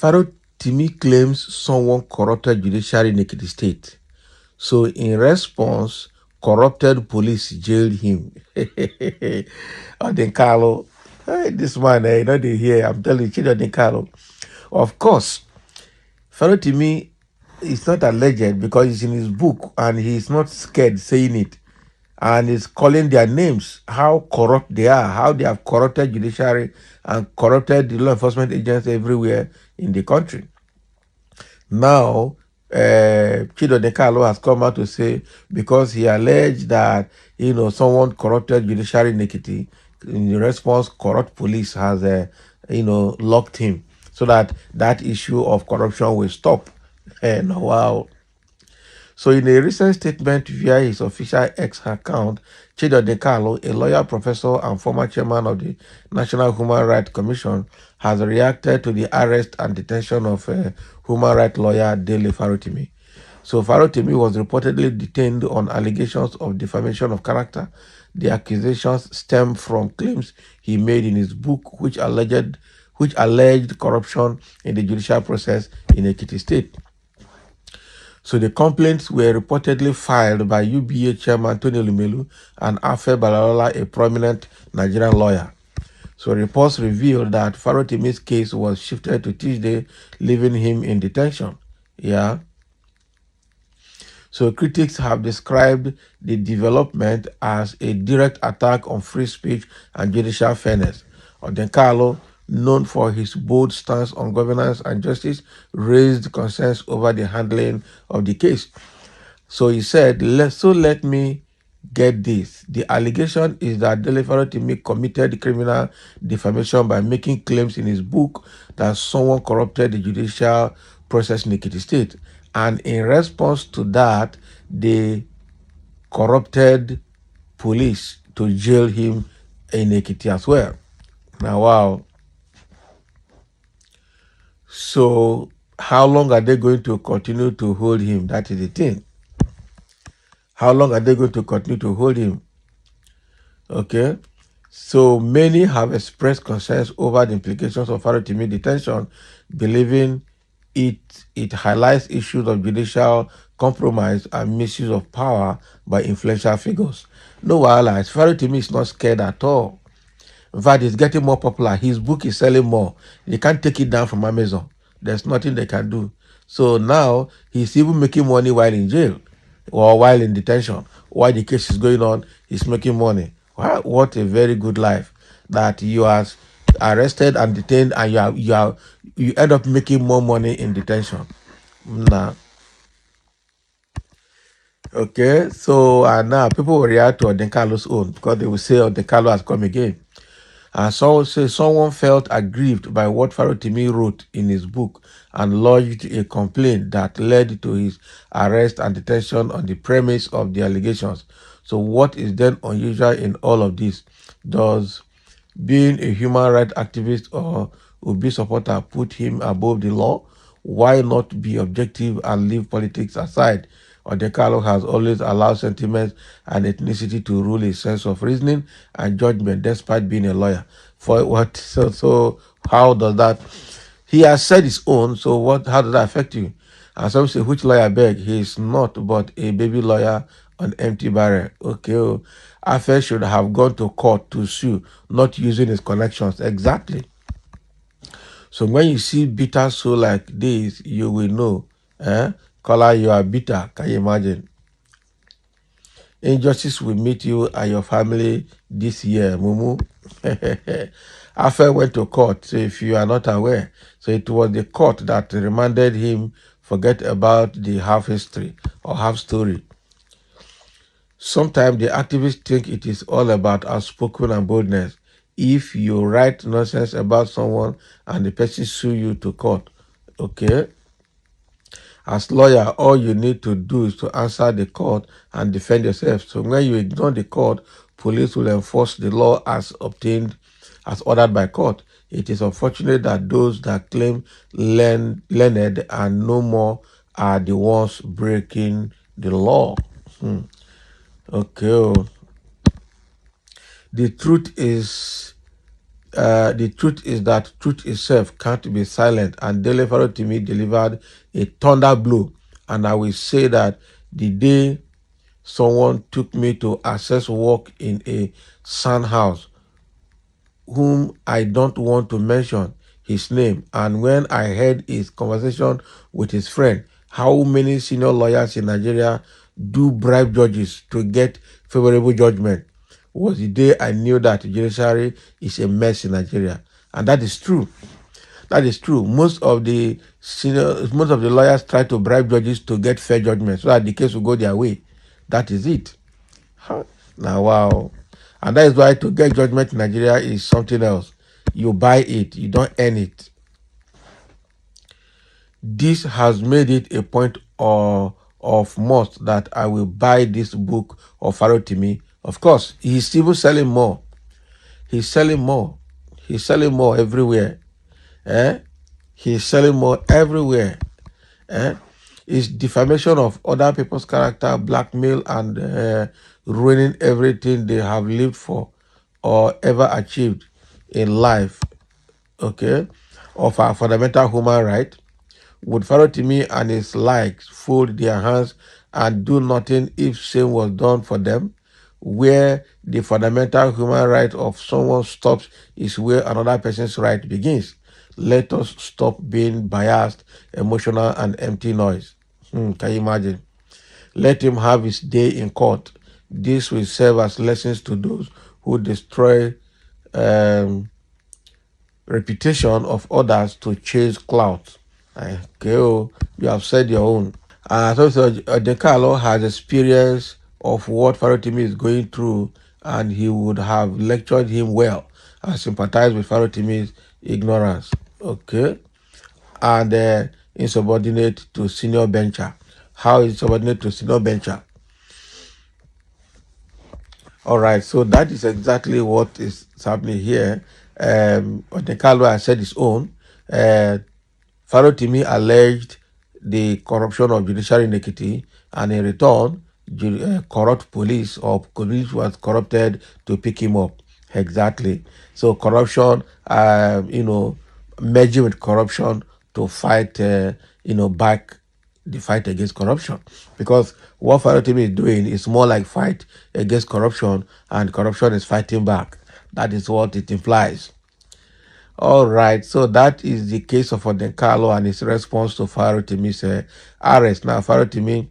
Farotimi claims someone corrupted judiciary in Ekiti State. So in response, corrupted police jailed him. Odinkalu, hey, this man, you know they hear. I'm telling you, Odinkalu. Of course, Farotimi is not alleged because it's in his book and he's not scared saying it. And he's calling their names, how corrupt they are, how they have corrupted judiciary and corrupted the law enforcement agents everywhere in the country. Now, Odinkalu has come out to say because he alleged that someone corrupted judiciary in Ekiti. In response, corrupt police has locked him so that issue of corruption will stop. And wow. So in a recent statement via his official X account, Odinkalu, a lawyer, professor, and former chairman of the National Human Rights Commission, has reacted to the arrest and detention of human rights lawyer Dele Farotimi. So Farotimi was reportedly detained on allegations of defamation of character. The accusations stem from claims he made in his book, which alleged corruption in the judicial process in Ekiti State. So the complaints were reportedly filed by UBA chairman Tony Lumelu and Afe Balalola, a prominent Nigerian lawyer. So reports revealed that Farotimi's case was shifted to Tuesday, leaving him in detention. Yeah. So critics have described the development as a direct attack on free speech and judicial fairness. Odinkalu, known for his bold stance on governance and justice, raised concerns over the handling of the case. So he said, let me get this. The allegation is that Dele Farotimi committed criminal defamation by making claims in his book that someone corrupted the judicial process in Ekiti State. And in response to that, they corrupted police to jail him in Ekiti as well. Now, wow. So how long are they going to continue to hold him? That is the thing. How long are they going to continue to hold him? Okay. So many have expressed concerns over the implications of Farotimi detention, believing it highlights issues of judicial compromise and misuse of power by influential figures. No allies. Farotimi is not scared at all. In fact, it's getting more popular. His book is selling more. They can't take it down from Amazon. There's nothing they can do. So now he's even making money while in jail or while in detention. While the case is going on, he's making money. Wow, what a very good life that you are arrested and detained and you end up making more money in detention. Nah. Okay, so now people will react to Odinkalu's own because they will say Odinkalu has come again. And so say someone felt aggrieved by what Farotimi wrote in his book and lodged a complaint that led to his arrest and detention on the premise of the allegations. So what is then unusual in all of this? Does being a human rights activist or Obi supporter put him above the law? Why not be objective and leave politics aside? Odinkalu has always allowed sentiments and ethnicity to rule his sense of reasoning and judgment despite being a lawyer. For what? So how does that? He has said his own, so what? How does that affect you? And some say, which lawyer beg? He is not but a baby lawyer on empty barrel. Okay. Afe should have gone to court to sue, not using his connections. Exactly. So when you see bitter soul like this, you will know. Caller, you are bitter. Can you imagine? Injustice will meet you and your family this year, Mumu. Afe went to court, so if you are not aware. So it was the court that remanded him forget about the half history or half story. Sometimes the activists think it is all about outspoken and boldness. If you write nonsense about someone and the person sue you to court, okay? As lawyer, all you need to do is to answer the court and defend yourself. So when you ignore the court, police will enforce the law as ordered by court. It is unfortunate that those that claim learned and no more are the ones breaking the law. Okay. The truth is The truth is that truth itself can't be silent, and Dele Farotimi delivered a thunder blow. And I will say that the day someone took me to access work in a sand house, whom I don't want to mention his name, and when I heard his conversation with his friend, how many senior lawyers in Nigeria do bribe judges to get favorable judgment, was the day I knew that the judiciary is a mess in Nigeria. And that is true. That is true. Most of the lawyers try to bribe judges to get fair judgment so that the case will go their way. That is it. Huh. Now, wow. And that is why to get judgment in Nigeria is something else. You buy it, you don't earn it. This has made it a point of must that I will buy this book of Farotimi. Of course, he's still selling more. He's selling more. He's selling more everywhere. Eh? He's selling more everywhere. Eh? It's defamation of other people's character, blackmail, and ruining everything they have lived for or ever achieved in life. Okay? Of our fundamental human right. Would Farotimi and his likes fold their hands and do nothing if same was done for them? Where the fundamental human right of someone stops is where another person's right begins. Let us stop being biased, emotional, and empty noise. Can you imagine? Let him have his day in court. This will serve as lessons to those who destroy reputation of others to chase clout. Okay, oh, you have said your own. So Odinkalu has experience of what Farotimi is going through, and he would have lectured him well and sympathized with Farotimi's ignorance. Okay, and insubordinate to senior bencher. How is subordinate to senior bencher? All right, so that is exactly what is happening here. Odinkalu has said his own. Farotimi alleged the corruption of judiciary in Ekiti, and in return, corrupt police or police was corrupted to pick him up. Exactly. So corruption, merging with corruption to fight, back the fight against corruption. Because what Farotimi is doing is more like fight against corruption, and corruption is fighting back. That is what it implies. All right, so that is the case of Odinkalu and his response to Farotimi's arrest. Now, Farotimi,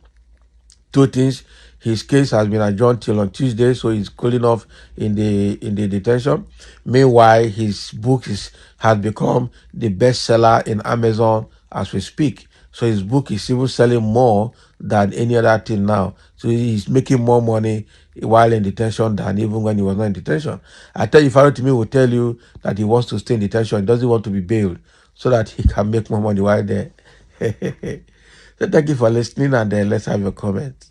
two things: his case has been adjourned till on Tuesday, so he's cooling off in the detention. Meanwhile, his book has become the bestseller in Amazon as we speak. So his book is even selling more than any other thing now. So he's making more money while in detention than even when he was not in detention. I tell you, Farotimi will tell you that he wants to stay in detention. He doesn't want to be bailed so that he can make more money while there. So thank you for listening, and let's have your comments.